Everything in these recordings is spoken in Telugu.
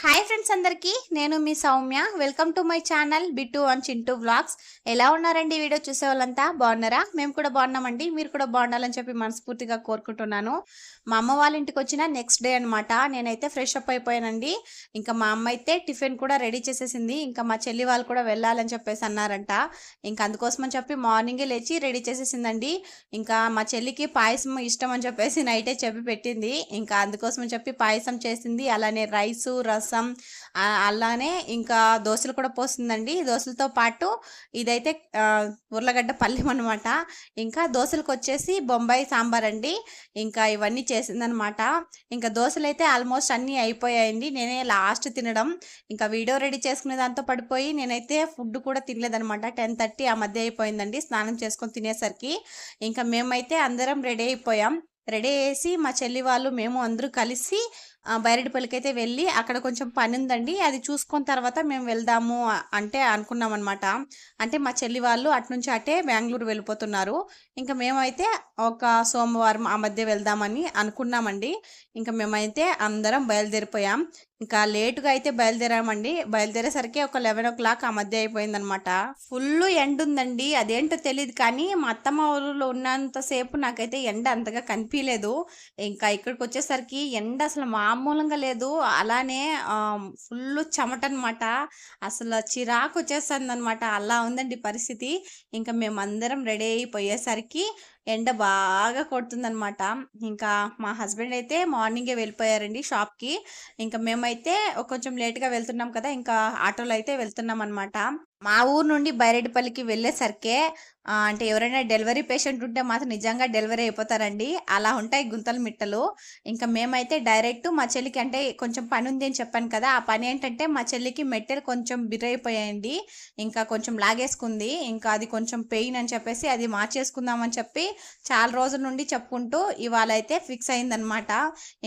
హాయ్ ఫ్రెండ్స్ అందరికీ నేను మీ Soumya welcome to my channel Bittu and Chintu vlogs. ఎలా ఉన్నారండి? వీడియో చూసే వాళ్ళంతా బాగున్నారా? మేము కూడా బాగున్నామండి. మీరు కూడా బాగుండాలని చెప్పి మనస్ఫూర్తిగా కోరుకుంటున్నాను. మా అమ్మ వాళ్ళ ఇంటికి వచ్చిన నెక్స్ట్ డే అనమాట. నేనైతే ఫ్రెష్ అప్ అయిపోయానండి. ఇంకా మా అమ్మ అయితే టిఫిన్ కూడా రెడీ చేసేసింది. ఇంకా మా చెల్లి వాళ్ళు కూడా వెళ్ళాలని చెప్పేసి అన్నారంట. ఇంకా అందుకోసం అని చెప్పి మార్నింగే లేచి రెడీ చేసేసిందండి. ఇంకా మా చెల్లికి పాయసం ఇష్టం అని చెప్పేసి నైటే చెప్పి పెట్టింది. ఇంకా అందుకోసం అని చెప్పి పాయసం చేసింది. అలానే రైసు రసం అలానే ఇంకా దోశలు కూడా పోస్తుందండి. దోశలతో పాటు ఇదైతే ఉర్లగడ్డ పల్లెం అనమాట. ఇంకా దోశలకు వచ్చేసి బొంబాయి సాంబార్ అండి. ఇంకా ఇవన్నీ చేసిందనమాట. ఇంకా దోశలు అయితే ఆల్మోస్ట్ అన్నీ అయిపోయాయండి. నేనే లాస్ట్ తినడం. ఇంకా వీడియో రెడీ చేసుకునే దాంతో పడిపోయి నేనైతే ఫుడ్ కూడా తినలేదనమాట. 10:30 ఆ మధ్య అయిపోయిందండి స్నానం చేసుకొని తినేసరికి. ఇంకా మేమైతే అందరం రెడీ అయిపోయాం. రెడీ చేసి మా చెల్లి వాళ్ళు మేము అందరూ కలిసి బైరెడ్డిపల్లికైతే వెళ్ళి అక్కడ కొంచెం పని ఉందండి, అది చూసుకున్న తర్వాత మేము వెళ్దాము అంటే అనుకున్నాం అనమాట. అంటే మా చెల్లి వాళ్ళు అటునుంచి అటే బెంగళూరు వెళ్ళిపోతున్నారు. ఇంకా మేమైతే ఒక సోమవారం ఆ మధ్య వెళ్దామని అనుకున్నామండి. ఇంకా మేమైతే అందరం బయలుదేరిపోయాం. ఇంకా లేటుగా అయితే బయలుదేరామండి. బయలుదేరేసరికి ఒక 11 o'clock ఆ మధ్య అయిపోయిందనమాట. ఫుల్ ఎండ ఉందండి. అదేంటో తెలియదు కానీ మా అత్తమ్మ ఊరిలో ఉన్నంతసేపు నాకైతే ఎండ అంతగా కనిపించలేదు. ఇంకా ఇక్కడికి వచ్చేసరికి ఎండ అసలు మామూలంగా లేదు. అలానే ఫుల్ చెమట అనమాట. అసలు చిరాకు వచ్చేస్తుంది అనమాట. అలా ఉందండి పరిస్థితి. ఇంకా మేమందరం రెడీ అయిపోయేసరికి ఎండ బాగా కొడుతుందనమాట. ఇంకా మా హస్బెండ్ అయితే మార్నింగే వెళ్ళిపోయారండి షాప్కి. ఇంకా మేమైతే కొంచెం లేట్గా వెళ్తున్నాం కదా, ఇంకా ఆటోలో అయితే వెళ్తున్నాం అనమాట. మా ఊరు నుండి బైరెడ్డిపల్లికి వెళ్ళేసరికే అంటే ఎవరైనా డెలివరీ పేషెంట్ ఉంటే మాత్రం నిజంగా డెలివరీ అయిపోతారండి. అలా ఉంటాయి గుంతలు మిట్టలు. ఇంకా మేమైతే డైరెక్ట్ మా చెల్లికి అంటే కొంచెం పని ఉంది అని చెప్పాను కదా, ఆ పని ఏంటంటే మా చెల్లికి మెట్టెలు కొంచెం బిర్రైపోయాయండి. ఇంకా కొంచెం లాగేసుకుంది. ఇంకా అది కొంచెం పెయిన్ అని చెప్పేసి అది మార్చేసుకుందామని చెప్పి చాలా రోజుల నుండి చెప్పుకుంటూ ఇవాళ అయితే ఫిక్స్ అయిందనమాట.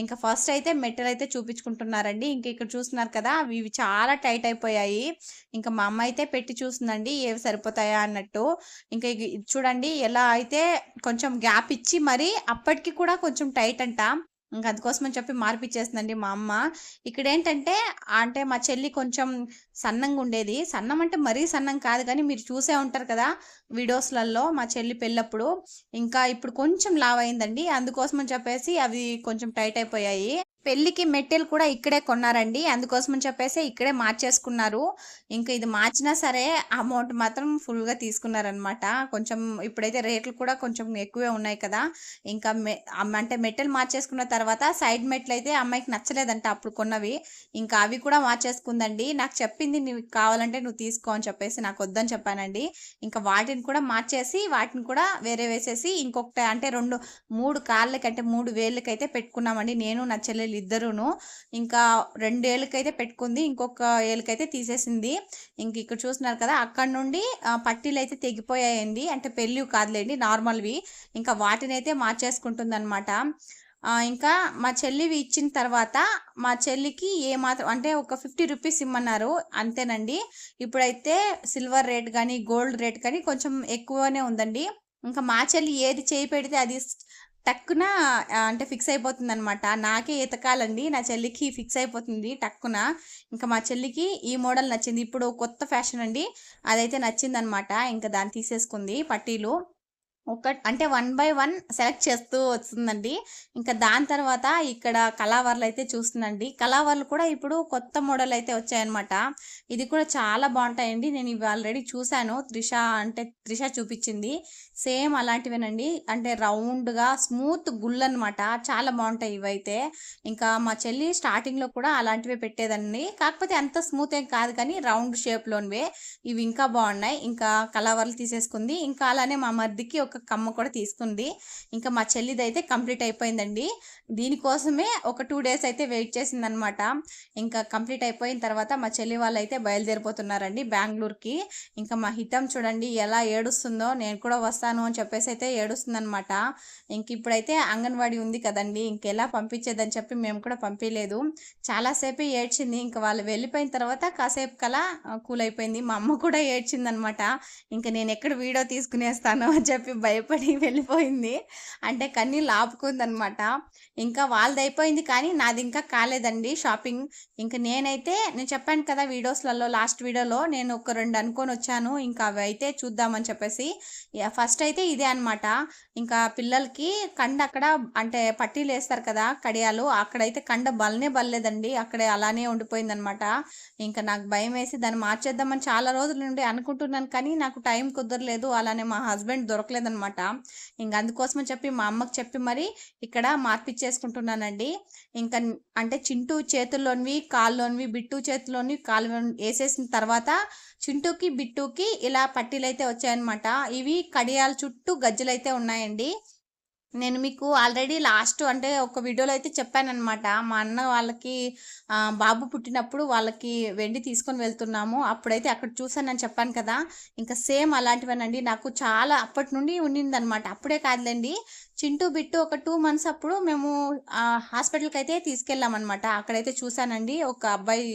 ఇంకా ఫస్ట్ అయితే మెట్టెలు అయితే చూపించుకుంటున్నారండి. ఇంక ఇక్కడ చూస్తున్నారు కదా, ఇవి చాలా టైట్ అయిపోయాయి. ఇంకా మా అమ్మ అయితే పెట్టి చూస్తుందండి ఏవి సరిపోతాయా అన్నట్టు. ఇంకా చూడండి ఎలా అయితే కొంచెం గ్యాప్ ఇచ్చి మరి అప్పటికి కూడా కొంచెం టైట్ అంట. ఇంకా అందుకోసం అని చెప్పి మార్పిచ్చేస్తుందండి మా అమ్మ. ఇక్కడ ఏంటంటే అంటే మా చెల్లి కొంచెం సన్నంగా ఉండేది. సన్నం అంటే మరీ సన్నం కాదు కానీ మీరు చూసే ఉంటారు కదా వీడియోస్లలో మా చెల్లి పెళ్ళప్పుడు. ఇంకా ఇప్పుడు కొంచెం లావ్ అయిందండి. అందుకోసం అని చెప్పేసి అవి కొంచెం టైట్ అయిపోయాయి. పెళ్ళికి మెట్టెలు కూడా ఇక్కడే కొన్నారండి. అందుకోసం అని చెప్పేసి ఇక్కడే మార్చేసుకున్నారు. ఇంకా ఇది మార్చినా సరే అమౌంట్ మాత్రం ఫుల్గా తీసుకున్నారనమాట. కొంచెం ఇప్పుడైతే రేట్లు కూడా కొంచెం ఎక్కువే ఉన్నాయి కదా. ఇంకా అంటే మెట్టెలు మార్చేసుకున్న తర్వాత సైడ్ మెట్లు అయితే అమ్మాయికి నచ్చలేదంట అప్పుడు కొన్నవి. ఇంకా అవి కూడా మార్చేసుకుందండి. నాకు చెప్పింది నీవు కావాలంటే నువ్వు తీసుకో అని చెప్పేసి నాకు వద్దని చెప్పానండి. ఇంకా వాటిని కూడా మార్చేసి వాటిని కూడా వేరే వేసేసి ఇంకొకటి అంటే 3 కాళ్ళకి అంటే 3 వేళ్ళకైతే పెట్టుకున్నామండి నేను నా చెల్లెలు ఇద్దరును. ఇంకా 2 ఏళ్ళకైతే పెట్టుకుంది, ఇంకొక ఏళ్ళకైతే తీసేసింది. ఇంక ఇక్కడ చూస్తున్నారు కదా, అక్కడ నుండి పట్టీలు అయితే తెగిపోయాయండి. అంటే పెళ్ళివి కాదులేండి, నార్మల్వి. ఇంకా వాటిని అయితే మార్చేసుకుంటుంది అనమాట. ఇంకా మా చెల్లివి ఇచ్చిన తర్వాత మా చెల్లికి ఏమాత్రం అంటే ఒక 50 రూపీస్ ఇమ్మన్నారు అంతేనండి. ఇప్పుడైతే సిల్వర్ రేట్ కానీ గోల్డ్ రేట్ కానీ కొంచెం ఎక్కువనే ఉందండి. ఇంకా మా చెల్లి ఏది చేయి పెడితే అది టక్కున అంటే ఫిక్స్ అయిపోతుంది అనమాట. నాకే ఎతకాలండి, నా చెల్లికి ఫిక్స్ అయిపోతుంది టక్కున. ఇంకా మా చెల్లికి ఈ మోడల్ నచ్చింది. ఇప్పుడు కొత్త ఫ్యాషన్ అండి, అదైతే నచ్చింది అనమాట. ఇంకా దాన్ని తీసేసుకుంది పట్టీలు. అంటే 1 by 1 సెలెక్ట్ చేస్తూ వస్తుందండి. ఇంకా దాని తర్వాత ఇక్కడ కలావర్లు అయితే చూస్తుందండి. కలావర్లు కూడా ఇప్పుడు కొత్త మోడల్ అయితే వచ్చాయన్నమాట. ఇది కూడా చాలా బాగుంటాయండి. నేను ఇవి ఆల్రెడీ చూశాను. త్రిష చూపించింది. సేమ్ అలాంటివేనండి. అంటే రౌండ్గా స్మూత్ గుళ్ళు అనమాట. చాలా బాగుంటాయి ఇవైతే. ఇంకా మా చెల్లి స్టార్టింగ్లో కూడా అలాంటివే పెట్టేదండి. కాకపోతే అంత స్మూత్ ఏం కాదు కానీ రౌండ్ షేప్లోనివే ఇవి ఇంకా బాగున్నాయి. ఇంకా కలావర్లు తీసేసుకుంది. ఇంకా అలానే మా మర్దికి ఒక కమ్మ కూడా తీసుకుంది. ఇంకా మా చెల్లిది అయితే కంప్లీట్ అయిపోయిందండి. దీనికోసమే ఒక 2 days అయితే వెయిట్ చేసిందనమాట. ఇంకా కంప్లీట్ అయిపోయిన తర్వాత మా చెల్లి వాళ్ళు అయితే బయలుదేరిపోతున్నారండి బెంగళూరుకి. ఇంకా మా హితం చూడండి ఎలా ఏడుస్తుందో, నేను కూడా వస్తాను అని చెప్పేసి అయితే ఏడుస్తుందనమాట. ఇంక ఇప్పుడైతే అంగన్వాడీ ఉంది కదండి, ఇంకెలా పంపించేదని చెప్పి మేము కూడా పంపించలేదు. చాలాసేపు ఏడ్చింది. ఇంకా వాళ్ళు వెళ్ళిపోయిన తర్వాత కాసేపు కలా కూల్ అయిపోయింది. మా అమ్మ కూడా ఏడ్చిందనమాట. ఇంకా నేను ఎక్కడ వీడియో తీసుకునేస్తాను అని చెప్పి భయపడి వెళ్ళిపోయింది. అంటే కన్నీళ్ళు ఆపుకుందనమాట. ఇంకా వాళ్ళదయిపోయింది కానీ నాది ఇంకా కాలేదండి షాపింగ్. ఇంక నేను చెప్పాను కదా వీడియోస్‌లలో లాస్ట్ వీడియోలో నేను ఒక 2 అనుకోనొచ్చాను. ఇంకా అవయితే చూద్దామని చెప్పేసి. ఫస్ట్ అయితే ఇదే అనమాట. ఇంకా పిల్లలకి అక్కడ అంటే పట్టీలేస్తారు కదా! కడియాలు. అక్కడైతే బలనే బలలేదండి. అక్కడే అలానే ఉండిపోయిందనమాట. ఇంక నాకు భయమేసి దాన్ని మార్చేద్దామని చాలా రోజుల నుండి అనుకుంటున్నాను కానీ నాకు టైం కుదరలేదు. అలానే మా హస్బెండ్ దొరకలేదనమాట. ఇంక అందుకోసమని చెప్పి మా అమ్మకి చెప్పి మరి ఇక్కడ మార్పిచ్చేసుకుంటున్నానండి. ఇంకా అంటే చింటూ చేతుల్లోనివి, కాల్లోనివి, బిట్టు చేతిలోని కాలులోని ఏసేసిన తర్వాత చింటూకి, బిట్టూకి ఇలా పట్టీలైతే వచ్చాయన్నమాట. ఇవి కడియాల చుట్టూ గజ్జెలైతే ఉన్నాయండి. నేను మీకు ఆల్రెడీ లాస్ట్ అంటే ఒక వీడియోలో అయితే చెప్పాననమాట. మా అన్న వాళ్ళకి బాబు పుట్టినప్పుడు వాళ్ళకి వెండి తీసుకొని వెళ్తున్నాము. అప్పుడైతే అక్కడ చూసానని చెప్పాను కదా! ఇంకా సేమ్ అలాంటివేనండి. నాకు చాలా అప్పటి నుండి ఉండిందనమాట. అప్పుడే కాదులెండి. చింటూ, బిట్టు ఒక 2 మంత్స్ అప్పుడు మేము హాస్పిటల్‌కైతే తీసుకెళ్ళామనమాట. అక్కడైతే చూసానండి ఒక అబ్బాయి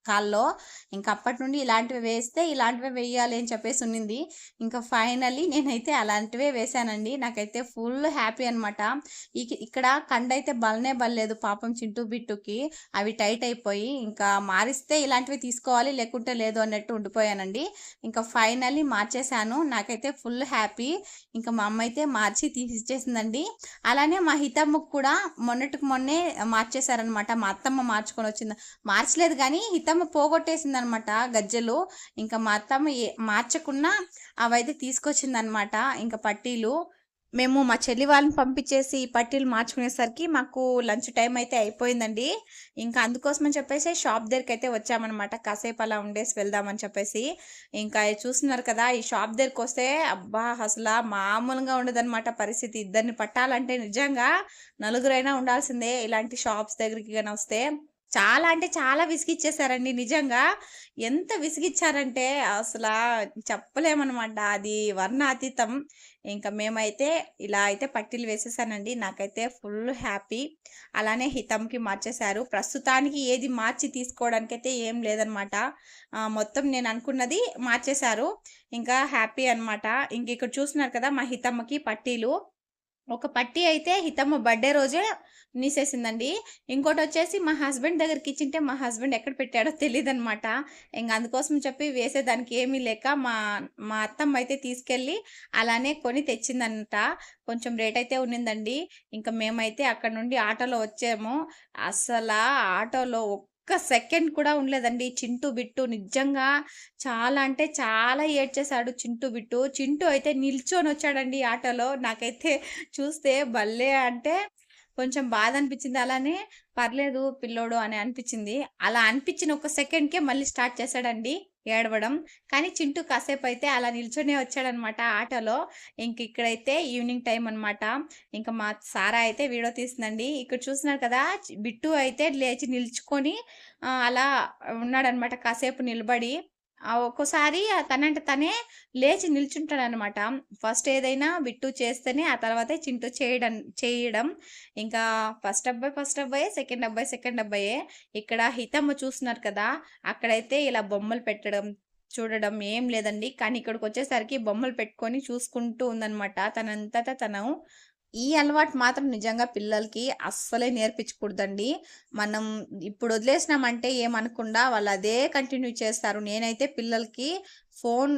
కాల్లో. ఇంక అప్పటి నుండి ఇలాంటివి వేస్తే ఇలాంటివే వెయ్యాలి అని చెప్పేసి ఉన్నింది. ఇంకా ఫైనల్లీ నేనైతే అలాంటివే వేశానండి. నాకైతే ఫుల్ హ్యాపీ అనమాట. ఇక్కడ కండైతే బలనే బలలేదు పాపం చింటూ, బిట్టుకి. అవి టైట్ అయిపోయి ఇంకా మారిస్తే ఇలాంటివి తీసుకోవాలి లేకుంటే లేదు అన్నట్టు ఉండిపోయానండి. ఇంకా ఫైనల్లీ మార్చేశాను. నాకైతే ఫుల్ హ్యాపీ. ఇంకా మా అమ్మ అయితే మార్చి తీసిచ్చేసిందండి. అలానే మా హితమ్మకు కూడా మొన్నటికి మొన్నే మార్చేశారనమాట. మా అత్తమ్మ మార్చుకొనొచ్చింది. మార్చలేదు గానీ హితమ్మ పోగొట్టేసిందనమాట గజ్జెలు. ఇంకా మా అత్తమ్మ మార్చకున్నా అవైతే తీసుకొచ్చిందనమాట. ఇంకా పట్టీలు. మేము మా చెల్లి వాళ్ళని పంపించేసి పట్టీలు మార్చుకునేసరికి మాకు లంచ్ టైం అయితే అయిపోయిందండి. ఇంకా అందుకోసమని చెప్పేసి షాప్ దగ్గరికైతే వచ్చామనమాట. కాసేపు అలా ఉండేసి వెళ్దామని చెప్పేసి. ఇంకా చూస్తున్నారు కదా! ఈ షాప్ దగ్గరకొస్తే అబ్బా! అసల మామూలుగా ఉండదనమాట పరిస్థితి. ఇద్దరిని పట్టాలంటే నిజంగా నలుగురైనా ఉండాల్సిందే ఇలాంటి షాప్స్ దగ్గరికి గాని వస్తే. చాలా అంటే చాలా విసిగిచ్చేసారండి నిజంగా. ఎంత విసిగిచ్చారంటే అసలా చెప్పలేమనమాట. అది వర్ణాతీతం. ఇంక మేమైతే ఇలా అయితే పట్టీలు వేసేసానండి. నాకైతే ఫుల్ హ్యాపీ. అలానే హితమ్‌కి మార్చేశారు. ప్రస్తుతానికి ఏది మార్చి తీసుకోవడానికైతే ఏం లేదనమాట. మొత్తం నేను అనుకున్నది మార్చేశారు. ఇంకా హ్యాపీ అనమాట. ఇక్కడ చూస్తున్నారు కదా! మా హితమ్మకి పట్టీలు. ఒక పట్టీ అయితే హితమ్మ బర్త్‌డే రోజే నీసేసిందండి. ఇంకోటొచ్చేసి మా హస్బెండ్ దగ్గరికిచ్చింటే మా హస్బెండ్ ఎక్కడ పెట్టాడో తెలీదనమాట. అందుకోసం చెప్పి వేసేదానికి ఏమీ లేక మా అత్తమ్మ అయితే తీసుకెళ్ళి అలానే కొని తెచ్చిందంట. కొంచెం రేటయితే ఉన్నిందండి. మేమైతే అక్కడి నుండి ఆటోలో వచ్చాము. అసలా ఆటోలో ఒక్క సెకండ్ కూడా ఉండలేదండి. చింటూ, బిట్టు నిజంగా చాలా అంటే చాలా ఏడ్చేశాడు చింటూ, బిట్టు. చింటూ అయితే నిల్చొనొచ్చాడండి ఆటోలో. నాకైతే చూస్తే భలే అంటే కొంచెం బాధనిపిచ్చింది. అలానే పర్లేదు పిల్లోడు అని అనిపిచ్చింది. అలా అనిపిచ్చిన ఒక సెకండ్‌కే మళ్ళీ స్టార్ట్ చేశాడండి ఏడవడం. కానీ చింటూ కాసేపయితే అలా నిల్చొనే వచ్చాడనమాట ఆటోలో. ఇక్కడైతే ఈవినింగ్ టైమ్ అనమాట. మా సారా అయితే వీడియో తీసిందండి. ఇక్కడ చూస్తున్నారు కదా! బిట్టు అయితే లేచి నిల్చుకొని అలా ఉన్నాడనమాట కాసేపు నిలబడి. ఒక్కోసారి తనంట తనే లేచి నిల్చుంటాడనమాట. ఫస్ట్ ఏదైనా బిట్టు చేస్తేనే ఆ తర్వాతే చింటూ చేయడం. ఇంకా ఫస్ట్ అబ్బాయే, సెకండ్ అబ్బాయే. ఇక్కడ హితమ్మ చూస్తున్నారు కదా! అక్కడైతే ఇలా బొమ్మలు పెట్టడం, చూడడం ఏం లేదండి. కానీ ఇక్కడికొచ్చేసరికి బొమ్మలు పెట్టుకొని చూసుకుంటూ ఉందనమాట. తనంతట తను. ఈ అలవాటు మాత్రం నిజంగా పిల్లలకి అస్సలే నేర్పించకూడదండి. మనం ఇప్పుడు వదిలేసినామంటే ఏమనకుండా వాళ్ళు అదే కంటిన్యూ చేస్తారు. నేనైతే పిల్లలకి ఫోన్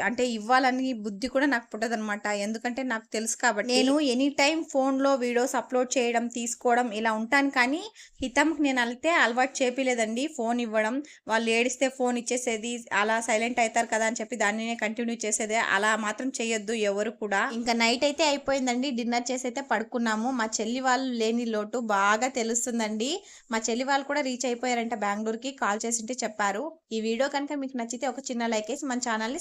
అంటే ఇవ్వాలని బుద్ధి కూడా నాకు పుట్టదనమాట. ఎందుకంటే నాకు తెలుసు కాబట్టి. నేను ఎనీ టైం ఫోన్‌లో వీడియోస్ అప్‌లోడ్ చేయడం, తీసుకోవడం ఇలా ఉంటాను కానీ హితమ్‌కి నేనైతే అలవాటు చేపియలేదండి ఫోన్ ఇవ్వడం. వాళ్ళు ఏడిస్తే ఫోన్ ఇచ్చేసేది. అలా సైలెంట్ అయితారు కదా అని చెప్పి దాన్నినే కంటిన్యూ చేసేదే. అలా మాత్రం చేయొద్దు ఎవరు కూడా. ఇంకా నైట్ అయితే అయిపోయిందండి. డిన్నర్ చేసైతే పడుకున్నాము. మా చెల్లి వాళ్ళు లేని లోటు బాగా తెలుస్తుందండి. మా చెల్లి వాళ్ళు కూడా రీచ్ అయిపోయారంట బెంగుళూరుకి. కాల్ చేసింటే చెప్పారు. ఈ వీడియో కనుక మీకు నచ్చితే ఒక చిన్న లైక్ ఏసి మన ఛానల్‌ని